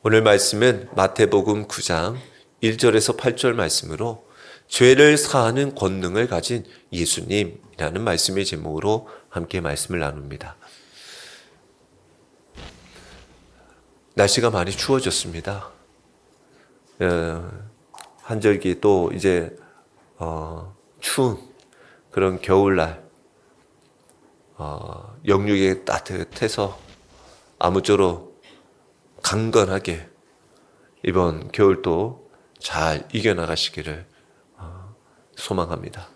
오늘 말씀은 마태복음 9장 1절에서 8절 말씀으로 죄를 사하는 권능을 가진 예수님이라는 말씀의 제목으로 함께 말씀을 나눕니다. 날씨가 많이 추워졌습니다. 한절기 또 이제 추운 그런 겨울날 영육이 따뜻해서 아무쪼록 강건하게 이번 겨울도 잘 이겨나가시기를 소망합니다.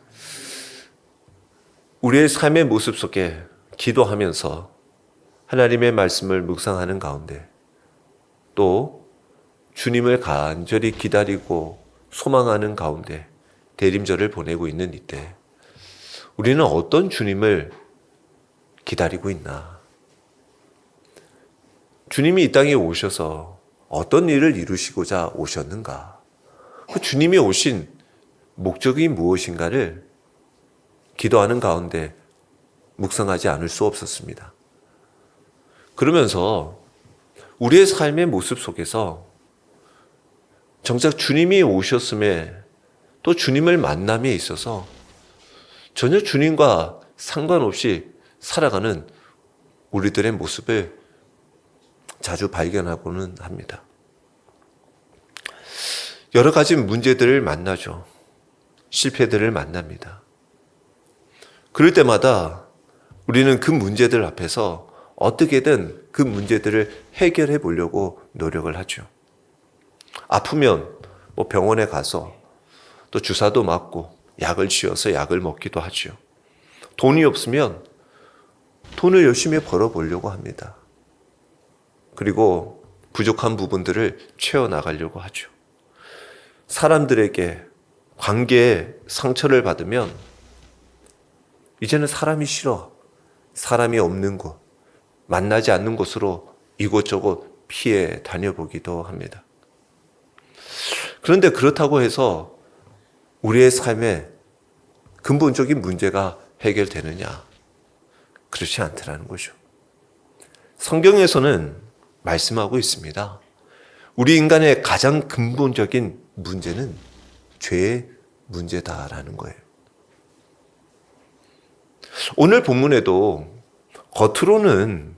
우리의 삶의 모습 속에 기도하면서 하나님의 말씀을 묵상하는 가운데 또 주님을 간절히 기다리고 소망하는 가운데 대림절을 보내고 있는 이때 우리는 어떤 주님을 기다리고 있나? 주님이 이 땅에 오셔서 어떤 일을 이루시고자 오셨는가? 그 주님이 오신 목적이 무엇인가를 기도하는 가운데 묵상하지 않을 수 없었습니다. 그러면서 우리의 삶의 모습 속에서 정작 주님이 오셨음에 또 주님을 만남에 있어서 전혀 주님과 상관없이 살아가는 우리들의 모습을 자주 발견하고는 합니다. 여러 가지 문제들을 만나죠. 실패들을 만납니다. 그럴 때마다 우리는 그 문제들 앞에서 어떻게든 그 문제들을 해결해 보려고 노력을 하죠. 아프면 병원에 가서 또 주사도 맞고 약을 쥐어서 약을 먹기도 하죠. 돈이 없으면 돈을 열심히 벌어보려고 합니다. 그리고 부족한 부분들을 채워나가려고 하죠. 사람들에게 관계에 상처를 받으면 이제는 사람이 싫어. 사람이 없는 곳, 만나지 않는 곳으로 이곳저곳 피해 다녀보기도 합니다. 그런데 그렇다고 해서 우리의 삶에 근본적인 문제가 해결되느냐? 그렇지 않더라는 거죠. 성경에서는 말씀하고 있습니다. 우리 인간의 가장 근본적인 문제는 죄의 문제다라는 거예요. 오늘 본문에도 겉으로는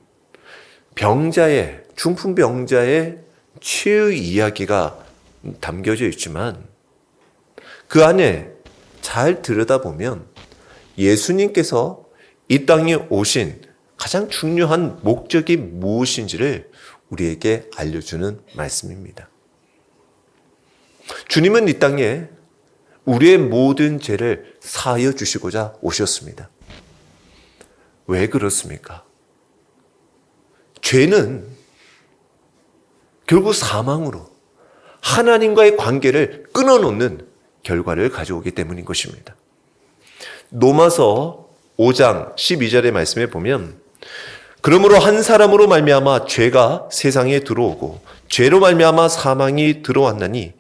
병자의, 중풍 병자의 치유 이야기가 담겨져 있지만 그 안에 잘 들여다보면 예수님께서 이 땅에 오신 가장 중요한 목적이 무엇인지를 우리에게 알려주는 말씀입니다. 주님은 이 땅에 우리의 모든 죄를 사하여 주시고자 오셨습니다. 왜 그렇습니까? 죄는 결국 사망으로 하나님과의 관계를 끊어놓는 결과를 가져오기 때문인 것입니다. 로마서 5장 12절의 말씀에 보면 그러므로 한 사람으로 말미암아 죄가 세상에 들어오고 죄로 말미암아 사망이 들어왔나니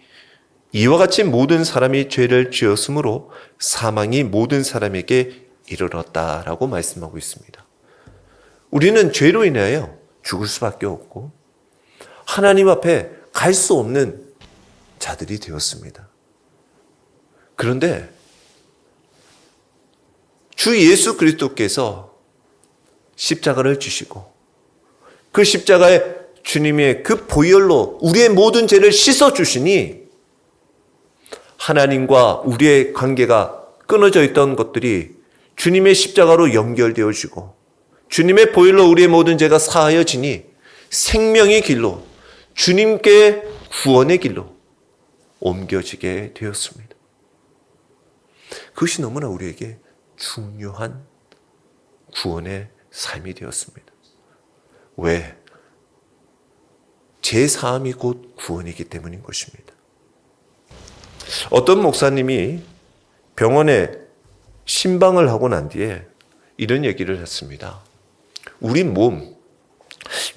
이와 같이 모든 사람이 죄를 지었으므로 사망이 모든 사람에게 이르렀다라고 말씀하고 있습니다. 우리는 죄로 인하여 죽을 수밖에 없고 하나님 앞에 갈 수 없는 자들이 되었습니다. 그런데 주 예수 그리스도께서 십자가를 지시고 그 십자가에 주님의 그 보혈로 우리의 모든 죄를 씻어 주시니 하나님과 우리의 관계가 끊어져 있던 것들이 주님의 십자가로 연결되어지고 주님의 보혈로 우리의 모든 죄가 사하여지니 생명의 길로 주님께 구원의 길로 옮겨지게 되었습니다. 그것이 너무나 우리에게 중요한 구원의 삶이 되었습니다. 왜? 죄 사함이 곧 구원이기 때문인 것입니다. 어떤 목사님이 병원에 신방을 하고 난 뒤에 이런 얘기를 했습니다. 우리 몸,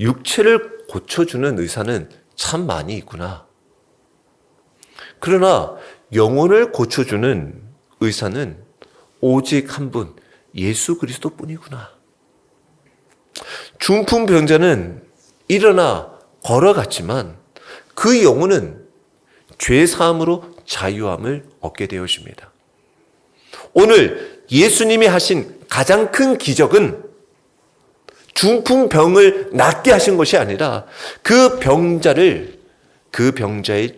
육체를 고쳐주는 의사는 참 많이 있구나. 그러나 영혼을 고쳐주는 의사는 오직 한 분, 예수 그리스도뿐이구나. 중풍 병자는 일어나 걸어갔지만 그 영혼은 죄 사함으로 자유함을 얻게 되어집니다. 오늘 예수님이 하신 가장 큰 기적은 중풍병을 낫게 하신 것이 아니라 그 병자의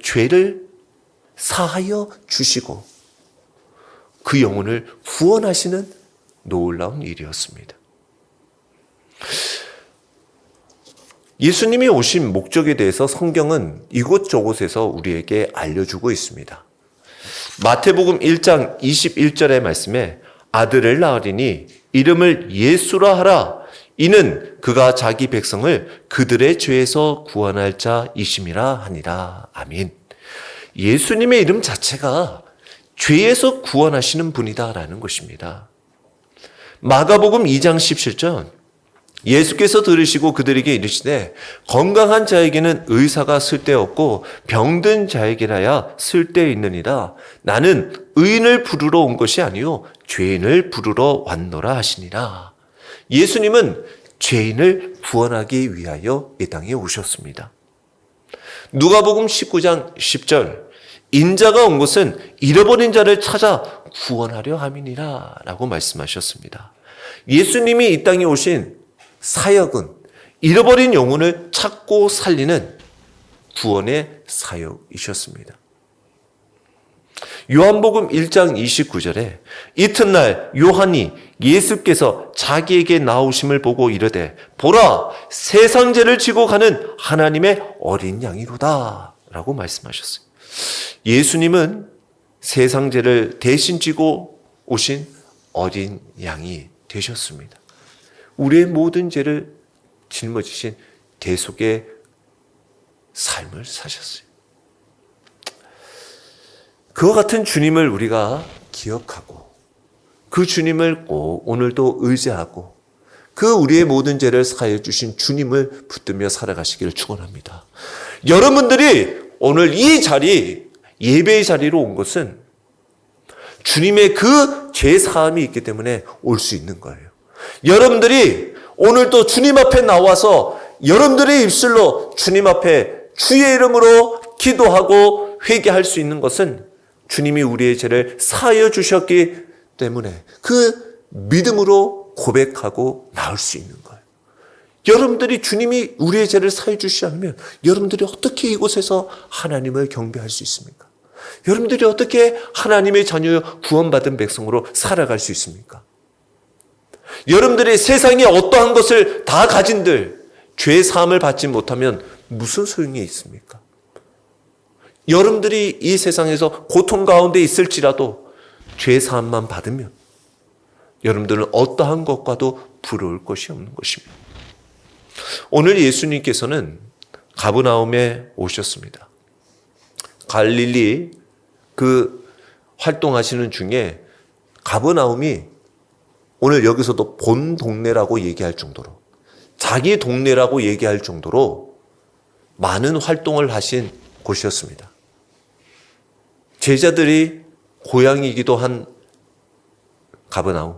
죄를 사하여 주시고 그 영혼을 구원하시는 놀라운 일이었습니다. 예수님이 오신 목적에 대해서 성경은 이곳저곳에서 우리에게 알려주고 있습니다. 마태복음 1장 21절의 말씀에 아들을 낳으리니 이름을 예수라 하라. 이는 그가 자기 백성을 그들의 죄에서 구원할 자이심이라 하니라. 아멘. 예수님의 이름 자체가 죄에서 구원하시는 분이다라는 것입니다. 마가복음 2장 17절 예수께서 들으시고 그들에게 이르시되 건강한 자에게는 의사가 쓸데없고 병든 자에게라야 쓸데있느니라. 나는 의인을 부르러 온 것이 아니요 죄인을 부르러 왔노라 하시니라. 예수님은 죄인을 구원하기 위하여 이 땅에 오셨습니다. 누가복음 19장 10절 인자가 온 것은 잃어버린 자를 찾아 구원하려 함이니라 라고 말씀하셨습니다. 예수님이 이 땅에 오신 사역은 잃어버린 영혼을 찾고 살리는 구원의 사역이셨습니다. 요한복음 1장 29절에 이튿날 요한이 예수께서 자기에게 나오심을 보고 이르되 보라 세상 죄를 지고 가는 하나님의 어린 양이로다 라고 말씀하셨어요. 예수님은 세상 죄를 대신 지고 오신 어린 양이 되셨습니다. 우리의 모든 죄를 짊어지신 대속의 삶을 사셨어요. 그와 같은 주님을 우리가 기억하고 그 주님을 꼭 오늘도 의지하고 그 우리의 모든 죄를 사하여 주신 주님을 붙들며 살아가시기를 축원합니다. 여러분들이 오늘 이 자리 예배의 자리로 온 것은 주님의 그 죄 사함이 있기 때문에 올 수 있는 거예요. 여러분들이 오늘도 주님 앞에 나와서 여러분들의 입술로 주님 앞에 주의 이름으로 기도하고 회개할 수 있는 것은 주님이 우리의 죄를 사하여 주셨기 때문에 그 믿음으로 고백하고 나올 수 있는 거예요. 여러분들이 주님이 우리의 죄를 사하여 주시지 않으면 여러분들이 어떻게 이곳에서 하나님을 경배할 수 있습니까? 여러분들이 어떻게 하나님의 자녀 구원받은 백성으로 살아갈 수 있습니까? 여러분들이 세상에 어떠한 것을 다 가진들 죄 사함을 받지 못하면 무슨 소용이 있습니까? 여러분들이 이 세상에서 고통 가운데 있을지라도 죄 사함만 받으면 여러분들은 어떠한 것과도 부러울 것이 없는 것입니다. 오늘 예수님께서는 가버나움에 오셨습니다. 갈릴리 그 활동하시는 중에 가버나움이 오늘 여기서도 본 동네라고 얘기할 정도로 자기 동네라고 얘기할 정도로 많은 활동을 하신 곳이었습니다. 제자들이 고향이기도 한 가버나움.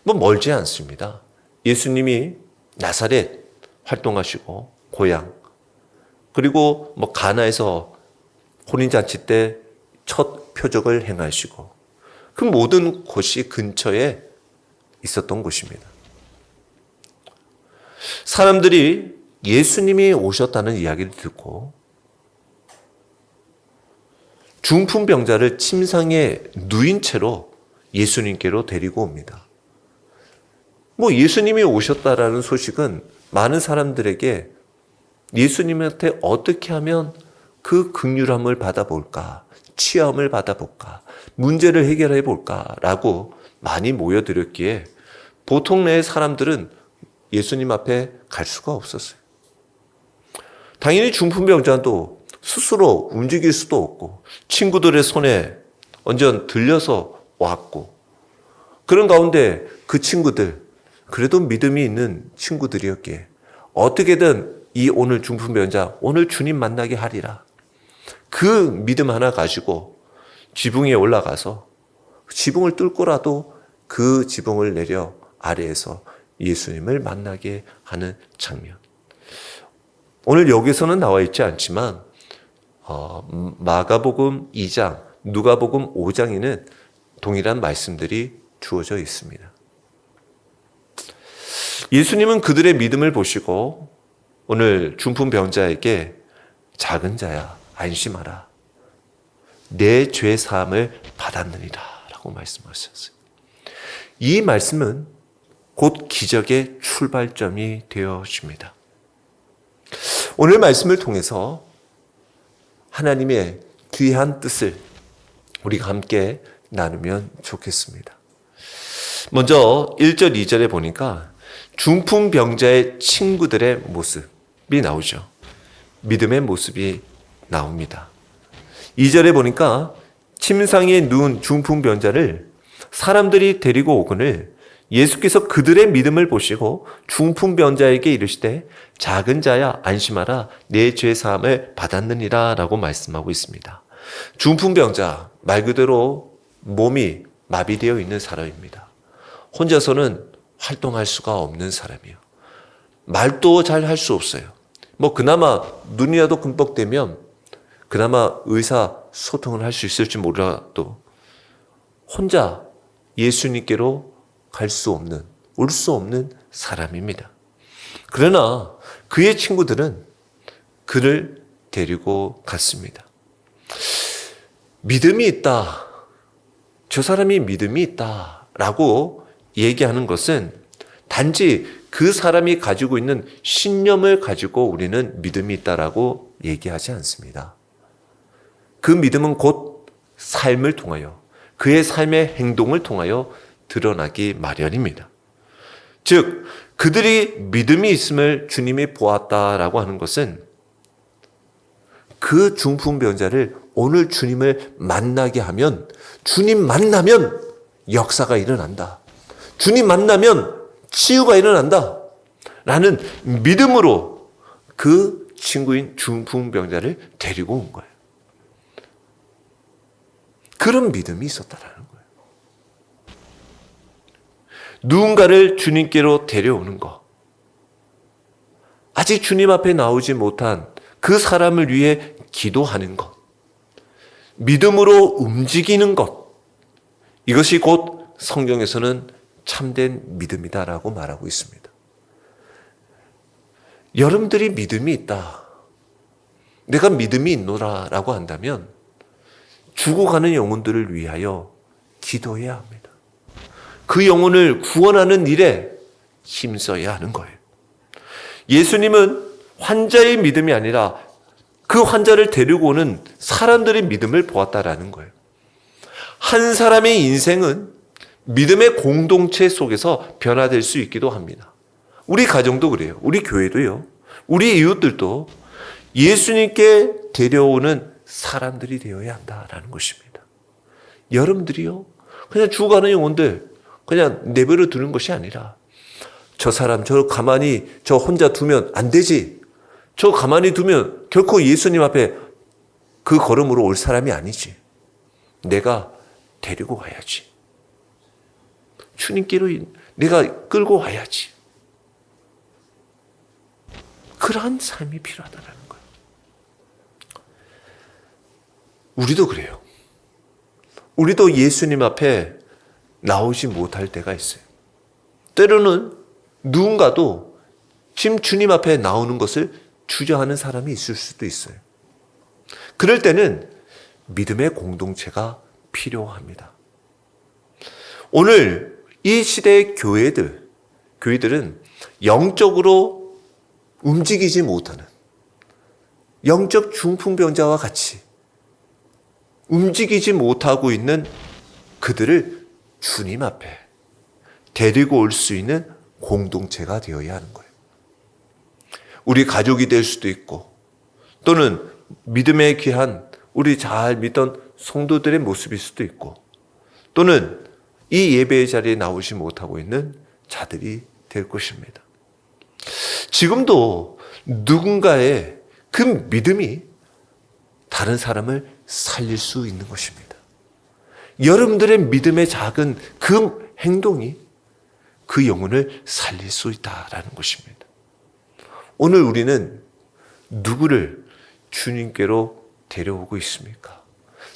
뭐 멀지 않습니다. 예수님이 나사렛 활동하시고 고향 그리고 뭐 가나에서 혼인잔치 때 첫 표적을 행하시고 그 모든 곳이 근처에 있었던 곳입니다. 사람들이 예수님이 오셨다는 이야기를 듣고 중풍병자를 침상에 누인 채로 예수님께로 데리고 옵니다. 뭐 예수님이 오셨다라는 소식은 많은 사람들에게 예수님한테 어떻게 하면 그 긍휼함을 받아볼까, 치유함을 받아볼까, 문제를 해결해 볼까라고 많이 모여들었기에 보통 내 사람들은 예수님 앞에 갈 수가 없었어요. 당연히 중풍병자도 스스로 움직일 수도 없고 친구들의 손에 완전 들려서 왔고 그런 가운데 그 친구들 그래도 믿음이 있는 친구들이었기에 어떻게든 이 오늘 중풍병자 오늘 주님 만나게 하리라 그 믿음 하나 가지고 지붕에 올라가서 지붕을 뚫고라도 그 지붕을 내려 아래에서 예수님을 만나게 하는 장면. 오늘 여기서는 나와 있지 않지만 마가복음 2장, 누가복음 5장에는 동일한 말씀들이 주어져 있습니다. 예수님은 그들의 믿음을 보시고 오늘 중풍병자에게 작은 자야 안심하라. 내 죄 사함을 받았느니라 라고 말씀하셨어요. 이 말씀은 곧 기적의 출발점이 되어집니다. 오늘 말씀을 통해서 하나님의 귀한 뜻을 우리가 함께 나누면 좋겠습니다. 먼저 1절, 2절에 보니까 중풍병자의 친구들의 모습이 나오죠. 믿음의 모습이 나옵니다. 2절에 보니까 침상에 누운 중풍병자를 사람들이 데리고 오거늘 예수께서 그들의 믿음을 보시고 중풍병자에게 이르시되 작은 자야 안심하라 내 죄 사함을 받았느니라 라고 말씀하고 있습니다. 중풍병자 말 그대로 몸이 마비되어 있는 사람입니다. 혼자서는 활동할 수가 없는 사람이에요. 말도 잘 할 수 없어요. 그나마 눈이라도 금뻑되면 그나마 의사소통을 할 수 있을지 몰라도 혼자 예수님께로 갈 수 없는, 올 수 없는 사람입니다. 그러나 그의 친구들은 그를 데리고 갔습니다. 믿음이 있다. 저 사람이 믿음이 있다. 라고 얘기하는 것은 단지 그 사람이 가지고 있는 신념을 가지고 우리는 믿음이 있다라고 얘기하지 않습니다. 그 믿음은 곧 삶을 통하여 그의 삶의 행동을 통하여 드러나기 마련입니다. 즉 그들이 믿음이 있음을 주님이 보았다라고 하는 것은 그 중풍병자를 오늘 주님을 만나게 하면 주님 만나면 역사가 일어난다. 주님 만나면 치유가 일어난다. 라는 믿음으로 그 친구인 중풍병자를 데리고 온 거예요. 그런 믿음이 있었다라는 거예요. 누군가를 주님께로 데려오는 것. 아직 주님 앞에 나오지 못한 그 사람을 위해 기도하는 것. 믿음으로 움직이는 것. 이것이 곧 성경에서는 참된 믿음이다라고 말하고 있습니다. 여러분들이 믿음이 있다. 내가 믿음이 있노라 라고 한다면 죽어가는 영혼들을 위하여 기도해야 합니다. 그 영혼을 구원하는 일에 힘써야 하는 거예요. 예수님은 환자의 믿음이 아니라 그 환자를 데리고 오는 사람들의 믿음을 보았다라는 거예요. 한 사람의 인생은 믿음의 공동체 속에서 변화될 수 있기도 합니다. 우리 가정도 그래요. 우리 교회도요. 우리 이웃들도 예수님께 데려오는 사람들이 되어야 한다라는 것입니다. 여러분들이요. 그냥 죽어가는 영혼들 그냥 내버려 두는 것이 아니라 저 사람 저 가만히 저 혼자 두면 안 되지. 저 가만히 두면 결코 예수님 앞에 그 걸음으로 올 사람이 아니지. 내가 데리고 가야지. 주님께로 내가 끌고 와야지. 그러한 삶이 필요하다는 거예요. 우리도 그래요. 우리도 예수님 앞에 나오지 못할 때가 있어요. 때로는 누군가도 지금 주님 앞에 나오는 것을 주저하는 사람이 있을 수도 있어요. 그럴 때는 믿음의 공동체가 필요합니다. 오늘 이 시대의 교회들은 영적으로 움직이지 못하는 영적 중풍병자와 같이 움직이지 못하고 있는 그들을 주님 앞에 데리고 올 수 있는 공동체가 되어야 하는 거예요. 우리 가족이 될 수도 있고 또는 믿음에 귀한 우리 잘 믿던 성도들의 모습일 수도 있고 또는 이 예배의 자리에 나오지 못하고 있는 자들이 될 것입니다. 지금도 누군가의 그 믿음이 다른 사람을 살릴 수 있는 것입니다. 여러분들의 믿음의 작은 그 행동이 그 영혼을 살릴 수 있다라는 것입니다. 오늘 우리는 누구를 주님께로 데려오고 있습니까?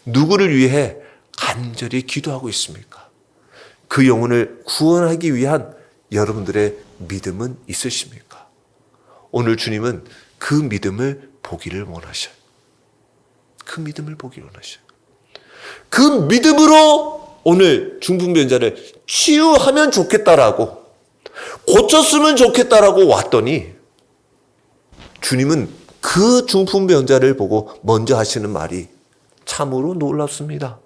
누구를 위해 간절히 기도하고 있습니까? 그 영혼을 구원하기 위한 여러분들의 믿음은 있으십니까? 오늘 주님은 그 믿음을 보기를 원하셔요. 그 믿음을 보기를 원하셔요. 그 믿음으로 오늘 중풍병자를 치유하면 좋겠다라고, 고쳤으면 좋겠다라고 왔더니 주님은 그 중풍병자를 보고 먼저 하시는 말이 참으로 놀랍습니다.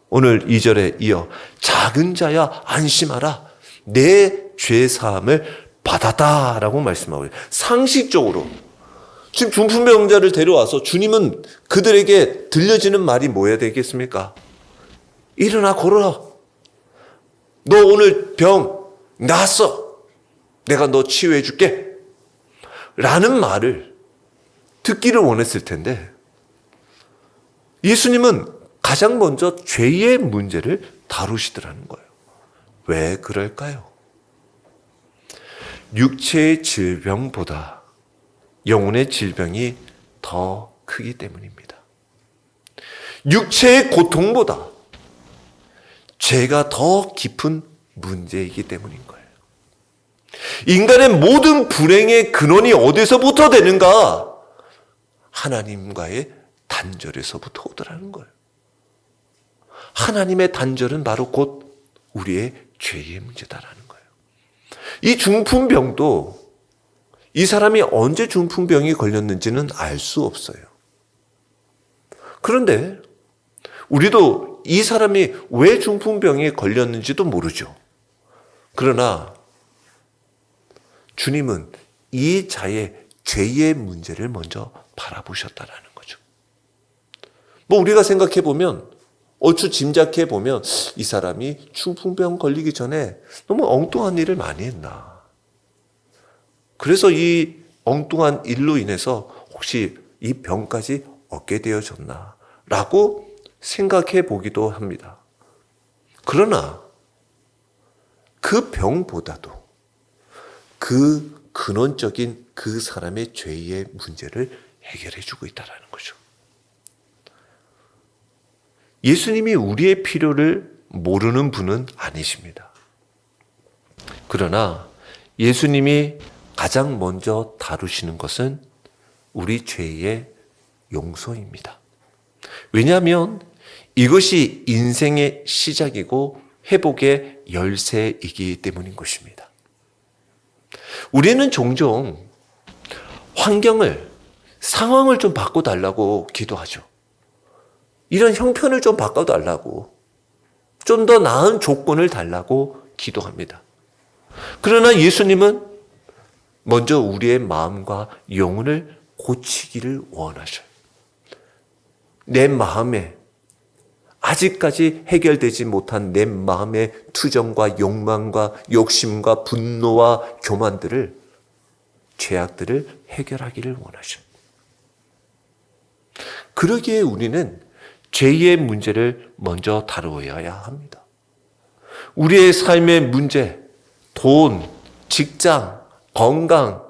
오늘 2절에 이어 작은 자야 안심하라, 내 죄사함을 받았다라고 말씀하고 있어요. 상식적으로 지금 중풍병자를 데려와서 주님은 그들에게 들려지는 말이 뭐야 되겠습니까? 일어나 걸어라. 너 오늘 병 나았어. 내가 너 치유해 줄게. 라는 말을 듣기를 원했을 텐데 예수님은 가장 먼저 죄의 문제를 다루시더라는 거예요. 왜 그럴까요? 육체의 질병보다 영혼의 질병이 더 크기 때문입니다. 육체의 고통보다 죄가 더 깊은 문제이기 때문인 거예요. 인간의 모든 불행의 근원이 어디서부터 되는가? 하나님과의 단절에서부터 오더라는 거예요. 하나님의 단절은 바로 곧 우리의 죄의 문제다라는 거예요. 이 중풍병도 이 사람이 언제 중풍병이 걸렸는지는 알 수 없어요. 그런데 우리도 이 사람이 왜 중풍병에 걸렸는지도 모르죠. 그러나 주님은 이 자의 죄의 문제를 먼저 바라보셨다라는 거죠. 뭐 우리가 생각해 보면, 얼추 짐작해 보면 이 사람이 중풍병 걸리기 전에 너무 엉뚱한 일을 많이 했나. 그래서 이 엉뚱한 일로 인해서 혹시 이 병까지 얻게 되어졌나 라고 생각해 보기도 합니다. 그러나 그 병보다도 그 근원적인 그 사람의 죄의 문제를 해결해 주고 있다는 거죠. 예수님이 우리의 필요를 모르는 분은 아니십니다. 그러나 예수님이 가장 먼저 다루시는 것은 우리 죄의 용서입니다. 왜냐하면 이것이 인생의 시작이고 회복의 열쇠이기 때문인 것입니다. 우리는 종종 환경을, 상황을 좀 바꿔달라고 기도하죠. 이런 형편을 좀 바꿔달라고, 좀 더 나은 조건을 달라고 기도합니다. 그러나 예수님은 먼저 우리의 마음과 영혼을 고치기를 원하셔요. 내 마음에 아직까지 해결되지 못한 내 마음의 투정과 욕망과 욕심과 분노와 교만들을, 죄악들을 해결하기를 원하셔요. 그러기에 우리는 죄의 문제를 먼저 다루어야 합니다. 우리의 삶의 문제, 돈, 직장, 건강,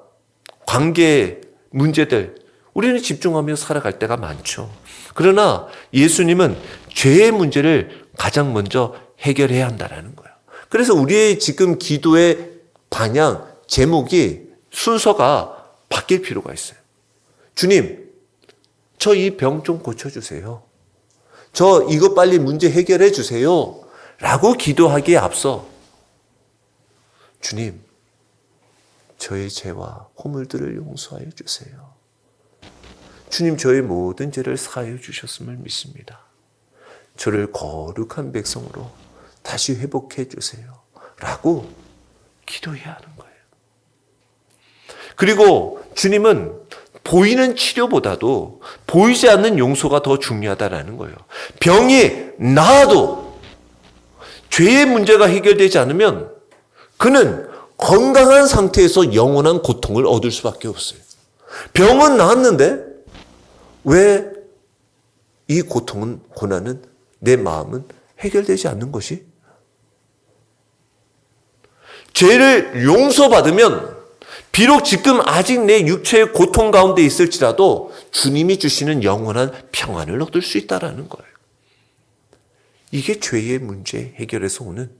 관계 문제들, 우리는 집중하며 살아갈 때가 많죠. 그러나 예수님은 죄의 문제를 가장 먼저 해결해야 한다는 거예요. 그래서 우리의 지금 기도의 방향, 제목이, 순서가 바뀔 필요가 있어요. 주님, 저 이 병 좀 고쳐주세요. 저 이거 빨리 문제 해결해 주세요. 라고 기도하기에 앞서 주님, 저의 죄와 허물들을 용서하여 주세요. 주님, 저의 모든 죄를 사하여 주셨음을 믿습니다. 저를 거룩한 백성으로 다시 회복해 주세요. 라고 기도해야 하는 거예요. 그리고 주님은 보이는 치료보다도 보이지 않는 용서가 더 중요하다는 거예요. 병이 나아도 죄의 문제가 해결되지 않으면 그는 건강한 상태에서 영원한 고통을 얻을 수밖에 없어요. 병은 나았는데 왜 이 고통은, 고난은, 내 마음은 해결되지 않는 것이? 죄를 용서받으면 비록 지금 아직 내 육체의 고통 가운데 있을지라도 주님이 주시는 영원한 평안을 얻을 수 있다는 거예요. 이게 죄의 문제 해결에서 오는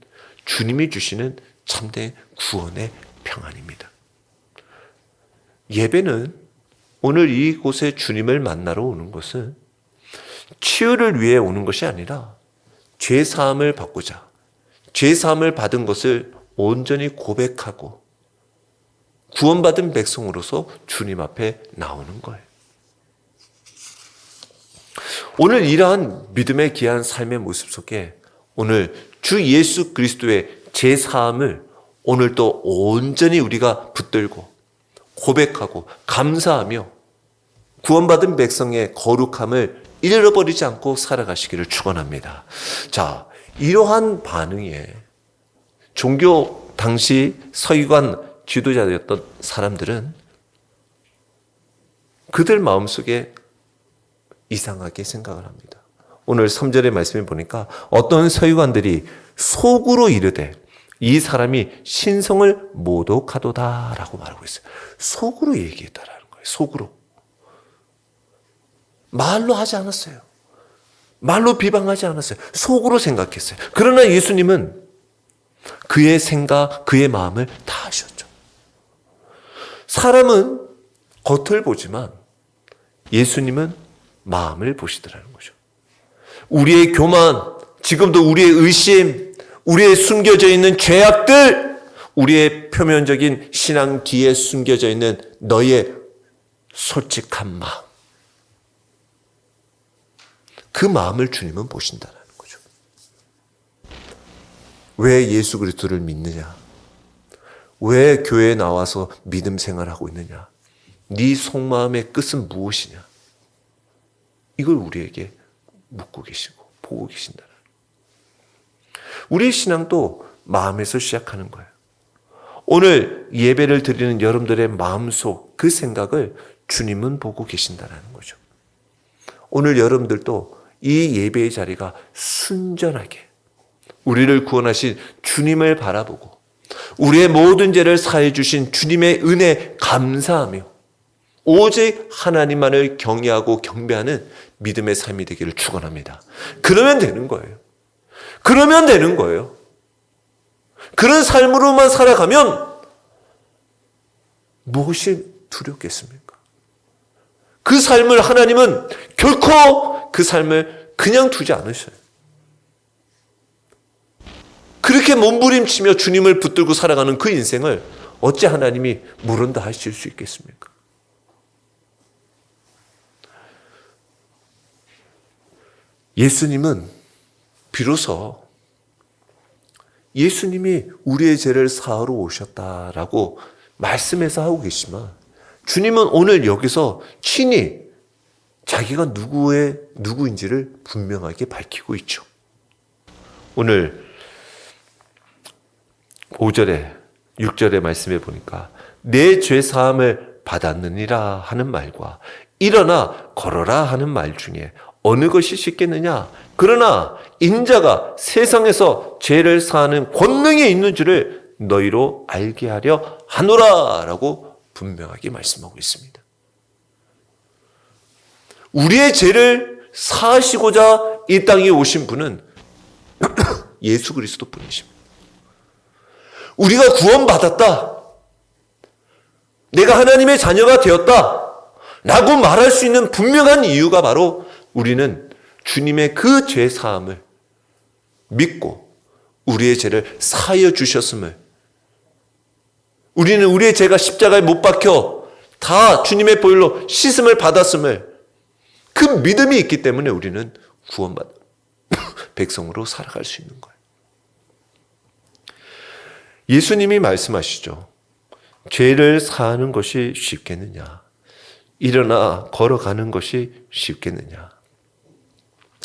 주님이 주시는 참된 구원의 평안입니다. 예배는 오늘 이곳에 주님을 만나러 오는 것은 치유를 위해 오는 것이 아니라 죄사함을 받고자, 죄사함을 받은 것을 온전히 고백하고 구원받은 백성으로서 주님 앞에 나오는 거예요. 오늘 이러한 믿음의 귀한 삶의 모습 속에 오늘 주 예수 그리스도의 죄사함을 오늘 또 온전히 우리가 붙들고 고백하고 감사하며 구원받은 백성의 거룩함을 잃어버리지 않고 살아가시기를 축원합니다. 자, 이러한 반응에 종교 당시 서기관 지도자였던 사람들은 그들 마음속에 이상하게 생각을 합니다. 오늘 3절의 말씀에 보니까 어떤 서기관들이 속으로 이르되 이 사람이 신성을 모독하도다라고 말하고 있어요. 속으로 얘기했다라는 거예요. 속으로. 말로 하지 않았어요. 말로 비방하지 않았어요. 속으로 생각했어요. 그러나 예수님은 그의 생각, 그의 마음을 다 아셨죠. 사람은 겉을 보지만 예수님은 마음을 보시더라는 거죠. 우리의 교만, 지금도 우리의 의심, 우리의 숨겨져 있는 죄악들, 우리의 표면적인 신앙 뒤에 숨겨져 있는 너의 솔직한 마음, 그 마음을 주님은 보신다는 거죠. 왜 예수 그리스도를 믿느냐? 왜 교회에 나와서 믿음 생활하고 있느냐? 네 속마음의 끝은 무엇이냐? 이걸 우리에게 묻고 계시고 보고 계신다는. 우리의 신앙도 마음에서 시작하는 거예요. 오늘 예배를 드리는 여러분들의 마음속 그 생각을 주님은 보고 계신다는 거죠. 오늘 여러분들도 이 예배의 자리가 순전하게 우리를 구원하신 주님을 바라보고 우리의 모든 죄를 사해 주신 주님의 은혜 감사하며 오직 하나님만을 경외하고 경배하는 믿음의 삶이 되기를 축원합니다. 그러면 되는 거예요. 그러면 되는 거예요. 그런 삶으로만 살아가면 무엇이 두렵겠습니까? 그 삶을 하나님은 결코 그 삶을 그냥 두지 않으셔요. 그렇게 몸부림치며 주님을 붙들고 살아가는 그 인생을 어찌 하나님이 물은다 하실 수 있겠습니까? 예수님은 비로소 예수님이 우리의 죄를 사하러 오셨다라고 말씀해서 하고 계시지만 주님은 오늘 여기서 친히 자기가 누구인지를 분명하게 밝히고 있죠. 오늘 5절에 6절의 말씀에 보니까 내 죄 사함을 받았느니라 하는 말과 일어나 걸어라 하는 말 중에 어느 것이 쉽겠느냐? 그러나 인자가 세상에서 죄를 사하는 권능이 있는 줄을 너희로 알게 하려 하노라 라고 분명하게 말씀하고 있습니다. 우리의 죄를 사하시고자 이 땅에 오신 분은 예수 그리스도 뿐이십니다. 우리가 구원받았다, 내가 하나님의 자녀가 되었다 라고 말할 수 있는 분명한 이유가 바로 우리는 주님의 그 죄 사함을 믿고 우리의 죄를 사하여 주셨음을, 우리는 우리의 죄가 십자가에 못 박혀 다 주님의 보혈로 씻음을 받았음을, 그 믿음이 있기 때문에 우리는 구원받은 백성으로 살아갈 수 있는 거예요. 예수님이 말씀하시죠. 죄를 사하는 것이 쉽겠느냐? 일어나 걸어가는 것이 쉽겠느냐?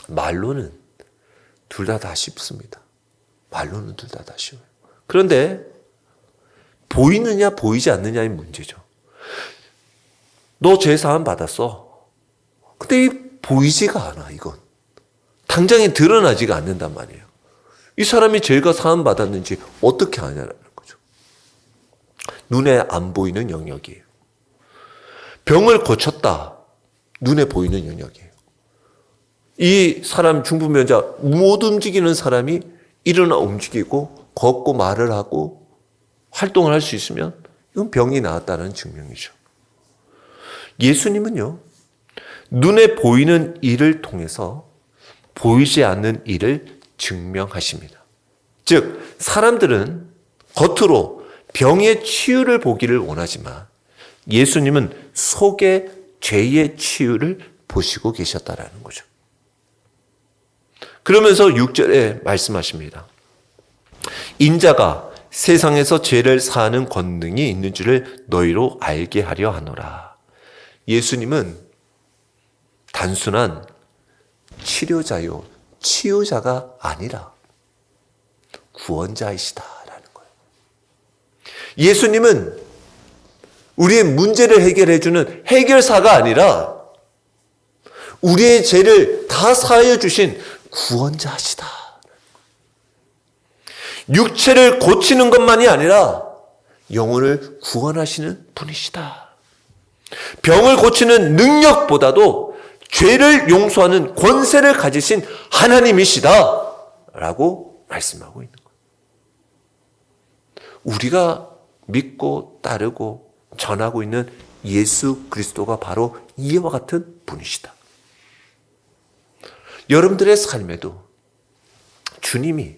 말로는 둘 다 쉽습니다. 말로는 둘 다 쉬워요. 그런데 보이느냐 보이지 않느냐의 문제죠. 너 죄 사함 받았어. 근데 이 보이지가 않아. 이건 당장에 드러나지가 않는단 말이에요. 이 사람이 죄가 사함 받았는지 어떻게 아냐라는 거죠. 눈에 안 보이는 영역이에요. 병을 고쳤다. 눈에 보이는 영역이에요. 이 사람 중풍병자 못 움직이는 사람이 일어나 움직이고 걷고 말을 하고 활동을 할 수 있으면 이건 병이 나았다는 증명이죠. 예수님은요, 눈에 보이는 일을 통해서 보이지 않는 일을 증명하십니다. 즉, 사람들은 겉으로 병의 치유를 보기를 원하지만 예수님은 속의 죄의 치유를 보시고 계셨다라는 거죠. 그러면서 6절에 말씀하십니다. 인자가 세상에서 죄를 사하는 권능이 있는 줄을 너희로 알게 하려 하노라. 예수님은 단순한 치료자요, 치유자가 아니라 구원자이시다라는 거예요. 예수님은 우리의 문제를 해결해주는 해결사가 아니라 우리의 죄를 다 사하여 주신 구원자시다. 육체를 고치는 것만이 아니라 영혼을 구원하시는 분이시다. 병을 고치는 능력보다도 죄를 용서하는 권세를 가지신 하나님이시다 라고 말씀하고 있는 거예요. 우리가 믿고 따르고 전하고 있는 예수 그리스도가 바로 이와 같은 분이시다. 여러분들의 삶에도 주님이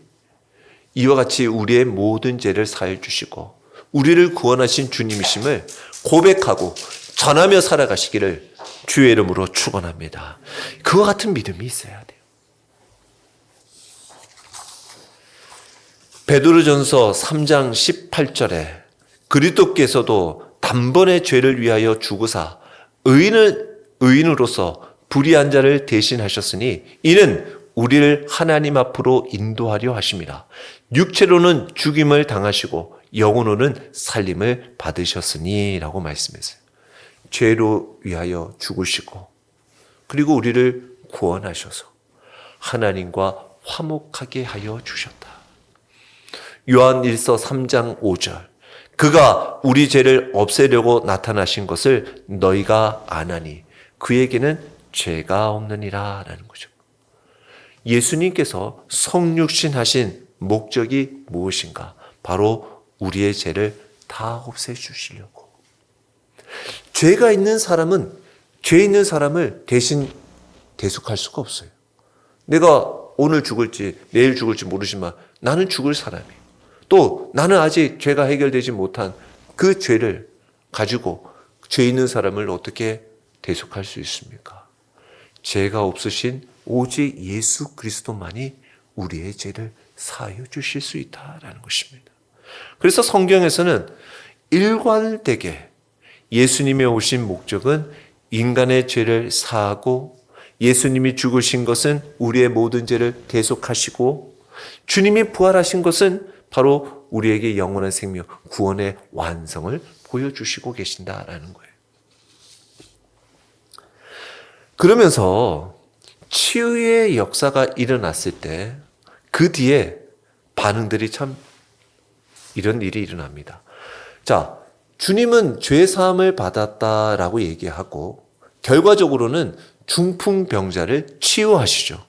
이와 같이 우리의 모든 죄를 사해 주시고 우리를 구원하신 주님이심을 고백하고 전하며 살아가시기를 주의 이름으로 축원합니다. 그와 같은 믿음이 있어야 돼요. 베드로전서 3장 18절에 그리스도께서도 단번에 죄를 위하여 죽으사 의인으로서 불의한 자를 대신하셨으니 이는 우리를 하나님 앞으로 인도하려 하심이라. 육체로는 죽임을 당하시고 영혼으로는 살림을 받으셨으니 라고 말씀했어요. 죄로 위하여 죽으시고 그리고 우리를 구원하셔서 하나님과 화목하게 하여 주셨다. 요한 1서 3장 5절 그가 우리 죄를 없애려고 나타나신 것을 너희가 아나니 그에게는 죄가 없느니라 라는 거죠. 예수님께서 성육신 하신 목적이 무엇인가? 바로 우리의 죄를 다 없애주시려고. 죄가 있는 사람은 죄 있는 사람을 대신 대속할 수가 없어요. 내가 오늘 죽을지 내일 죽을지 모르지만 나는 죽을 사람이에요. 또 나는 아직 죄가 해결되지 못한 그 죄를 가지고 죄 있는 사람을 어떻게 대속할 수 있습니까? 죄가 없으신 오직 예수 그리스도만이 우리의 죄를 사하여 주실 수 있다라는 것입니다. 그래서 성경에서는 일관되게 예수님의 오신 목적은 인간의 죄를 사하고 예수님이 죽으신 것은 우리의 모든 죄를 대속하시고 주님이 부활하신 것은 바로 우리에게 영원한 생명, 구원의 완성을 보여주시고 계신다라는 거예요. 그러면서 치유의 역사가 일어났을 때 그 뒤에 반응들이 참 이런 일이 일어납니다. 자, 주님은 죄 사함을 받았다라고 얘기하고 결과적으로는 중풍병자를 치유하시죠.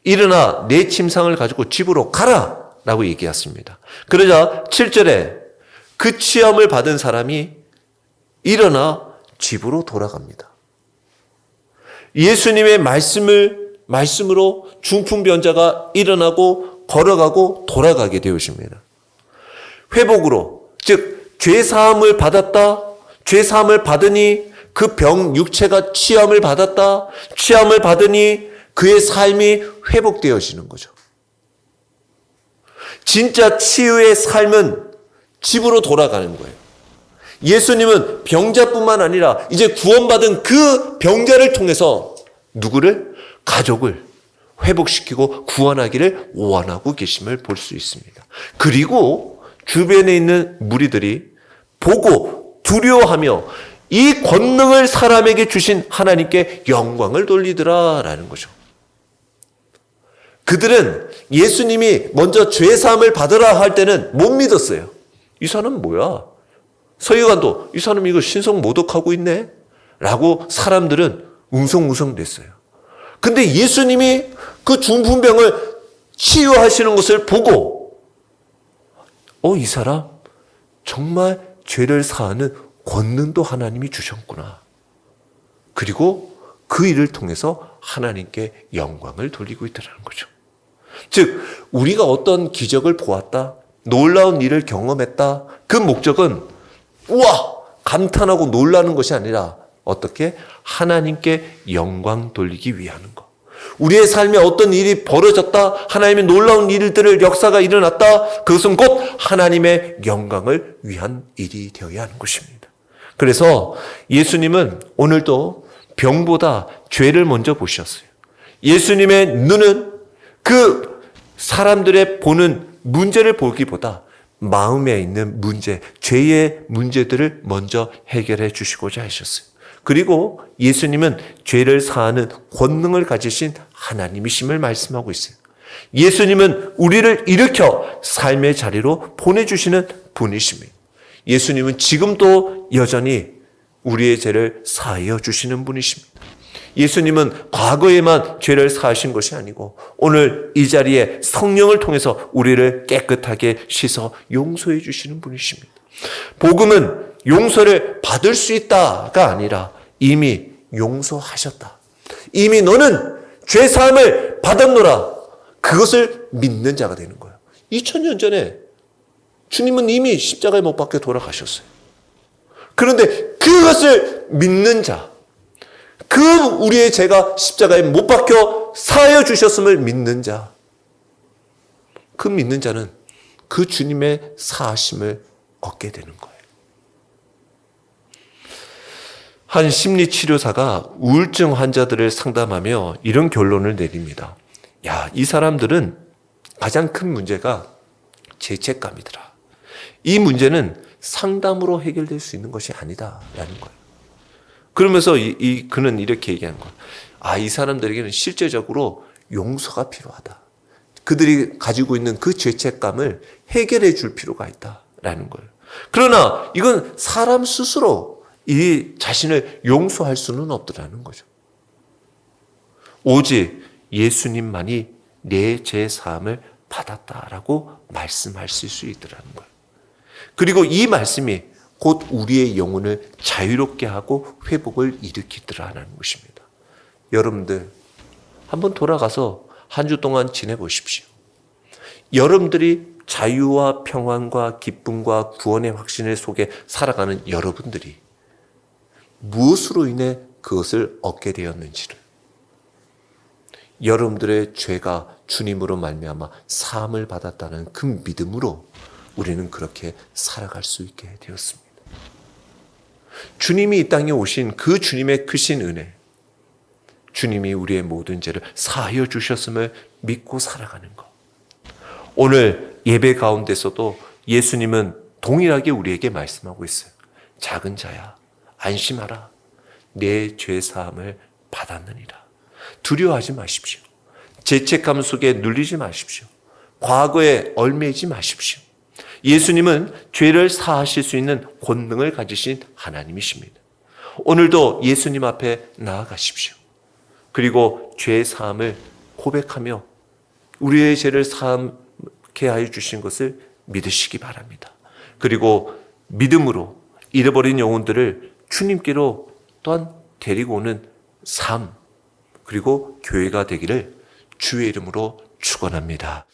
일어나 내 침상을 가지고 집으로 가라 라고 얘기했습니다. 그러자 7절에 그 치유함을 받은 사람이 일어나 집으로 돌아갑니다. 예수님의 말씀으로 중풍병자가 일어나고 걸어가고 돌아가게 되어집니다. 회복으로, 즉 죄 사함을 받았다. 죄 사함을 받으니 그 병 육체가 치유함을 받았다. 치유함을 받으니 그의 삶이 회복되어지는 거죠. 진짜 치유의 삶은 집으로 돌아가는 거예요. 예수님은 병자뿐만 아니라 이제 구원받은 그 병자를 통해서 누구를? 가족을 회복시키고 구원하기를 원하고 계심을 볼 수 있습니다. 그리고 주변에 있는 무리들이 보고 두려워하며 이 권능을 사람에게 주신 하나님께 영광을 돌리더라라는 거죠. 그들은 예수님이 먼저 죄사함을 받으라 할 때는 못 믿었어요. 이 사람은 뭐야? 서기관도 이 사람이 이거 신성 모독하고 있네? 라고 사람들은 웅성웅성댔어요. 근데 예수님이 그 중풍병을 치유하시는 것을 보고 이 사람 정말 죄를 사하는 권능도 하나님이 주셨구나. 그리고 그 일을 통해서 하나님께 영광을 돌리고 있다는 거죠. 즉 우리가 어떤 기적을 보았다, 놀라운 일을 경험했다, 그 목적은 우와 감탄하고 놀라는 것이 아니라 어떻게 하나님께 영광 돌리기 위하는 것. 우리의 삶에 어떤 일이 벌어졌다, 하나님의 놀라운 일들을 역사가 일어났다, 그것은 곧 하나님의 영광을 위한 일이 되어야 하는 것입니다. 그래서 예수님은 오늘도 병보다 죄를 먼저 보셨어요. 예수님의 눈은 그 사람들의 보는 문제를 보기보다 마음에 있는 문제, 죄의 문제들을 먼저 해결해 주시고자 하셨어요. 그리고 예수님은 죄를 사하는 권능을 가지신 하나님이심을 말씀하고 있어요. 예수님은 우리를 일으켜 삶의 자리로 보내주시는 분이십니다. 예수님은 지금도 여전히 우리의 죄를 사하여 주시는 분이십니다. 예수님은 과거에만 죄를 사하신 것이 아니고 오늘 이 자리에 성령을 통해서 우리를 깨끗하게 씻어 용서해 주시는 분이십니다. 복음은 용서를 받을 수 있다가 아니라 이미 용서하셨다. 이미 너는 죄사함을 받았노라. 그것을 믿는 자가 되는 거예요. 2000년 전에 주님은 이미 십자가에 못 박혀 돌아가셨어요. 그런데 그것을 믿는 자, 그 우리의 죄가 십자가에 못 박혀 사하여 주셨음을 믿는 자, 그 믿는 자는 그 주님의 사하심을 얻게 되는 거예요. 한 심리치료사가 우울증 환자들을 상담하며 이런 결론을 내립니다. 이 사람들은 가장 큰 문제가 죄책감이더라. 이 문제는 상담으로 해결될 수 있는 것이 아니다라는 거예요. 그러면서 그는 이렇게 얘기하는 거예요. 이 사람들에게는 실제적으로 용서가 필요하다. 그들이 가지고 있는 그 죄책감을 해결해 줄 필요가 있다라는 거예요. 그러나 이건 사람 스스로 이 자신을 용서할 수는 없더라는 거죠. 오직 예수님만이 내 죄 사함을 받았다라고 말씀하실 수 있더라는 거예요. 그리고 이 말씀이 곧 우리의 영혼을 자유롭게 하고 회복을 일으키더라는 것입니다. 여러분들 한번 돌아가서 한 주 동안 지내보십시오. 여러분들이 자유와 평안과 기쁨과 구원의 확신을 속에 살아가는 여러분들이 무엇으로 인해 그것을 얻게 되었는지를, 여러분들의 죄가 주님으로 말미암아 사함을 받았다는 그 믿음으로 우리는 그렇게 살아갈 수 있게 되었습니다. 주님이 이 땅에 오신 그 주님의 크신 은혜, 주님이 우리의 모든 죄를 사하여 주셨음을 믿고 살아가는 것. 오늘 예배 가운데서도 예수님은 동일하게 우리에게 말씀하고 있어요. 작은 자야, 안심하라. 내 죄 사함을 받았느니라. 두려워하지 마십시오. 죄책감 속에 눌리지 마십시오. 과거에 얽매이지 마십시오. 예수님은 죄를 사하실 수 있는 권능을 가지신 하나님이십니다. 오늘도 예수님 앞에 나아가십시오. 그리고 죄 사함을 고백하며 우리의 죄를 사함케 하여 주신 것을 믿으시기 바랍니다. 그리고 믿음으로 잃어버린 영혼들을 주님께로 또한 데리고 오는 삶, 그리고 교회가 되기를 주의 이름으로 축원합니다.